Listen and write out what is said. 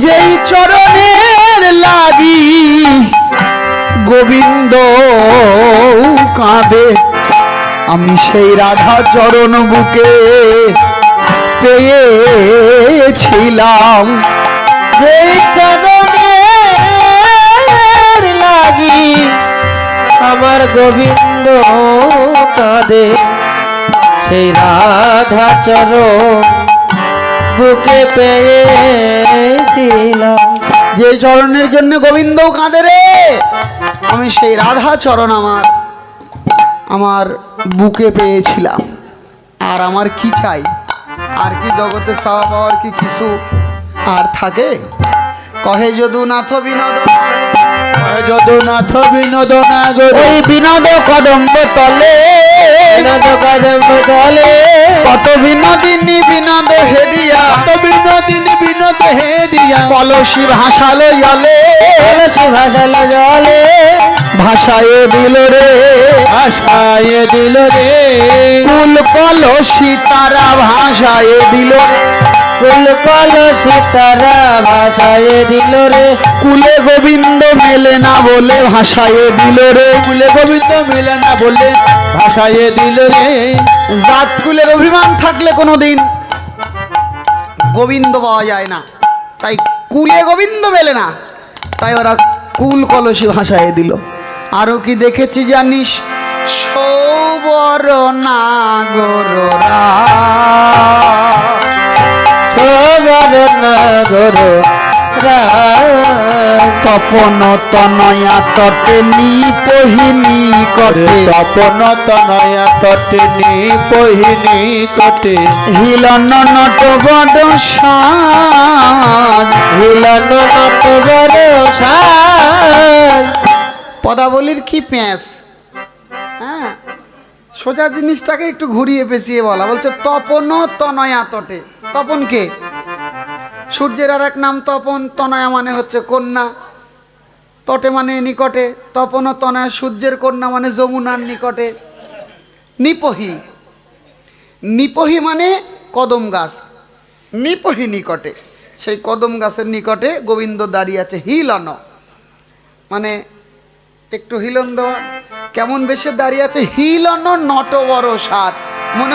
যেই চরণের লাগি গোবিন্দ কাঁদে, আমি সেই রাধা চরণ বুকে পেয়েছিলাম। যেই চরণের লাগি আমার গোবিন্দ কাঁদে, সেই রাধা চরণ বুকে পেয়েছিলাম। যে চরণের জন্য গোবিন্দ কাঁদে রে, আমি সেই রাধা চরণ আমার বুকে পেয়েছিলাম। আর আমার কি চাই? আর কি জগতে চাওয়া পাওয়ার কি কিছু আর থাকে? কহে যদুনাথ বিনোদ, কহে যদুনাথ বিনোদ নাগর, ওই বিনোদ কদম্ব তলে, বিনোদ কদম্ব তলে কত বিনোদিনী বিনোদ হেরিয়া, কত বিনোদিনী বিনোদ হেরিয়া, কলসি ভাসালো জলে, কলসি ভাসালো জলে, ভাসায় দিল রে, ভাসায় দিল রে, কুল কলসি তারা ভাসায় দিল রে, কুল কলসি তারা ভাসায় দিল রে, কুলে গোবিন্দ মেলে না বলে ভাসায় দিল রে, কুলে গোবিন্দ মিলে না বলে ভাসায় দিল রে। জাত কুলের অভিমান থাকলে কোনোদিন গোবিন্দ পাওয়া যায় না, তাই কুলে গোবিন্দ মেলে না, তাই ওরা কুল কলসি ভাসায় দিল। আরো কি দেখেছি জানিস? সৌবর নাগররা, সবার নাগর তপন তনয়া তটে নিপহিনী কটে, তপন তনয়া তটে নিপহিনী কটে, হিলন নট বড় সাজ, হিলন নট বড় সাজ। পদাবলীর কি প্যাঁচ, হ্যাঁ, সোজা জিনিসটাকে একটু ঘুরিয়ে পেঁচিয়ে বলা। বলছে তপন তনয়া তটে। তপন কে? সূর্যের আর এক নাম তপন। তনয়া মানে হচ্ছে কন্যা, তটে মানে নিকটে। তপন তনয়া সূর্যের কন্যা মানে যমুনার নিকটে। নিপহি, নিপহি মানে কদম গাছ, নিপহি নিকটে, সেই কদম গাছের নিকটে গোবিন্দ দাঁড়িয়ে আছে। হিলন মানে একটু হিলন দেওয়া, কেমন বেশে দাঁড়িয়ে আছে? হিলন নট বড় সাত,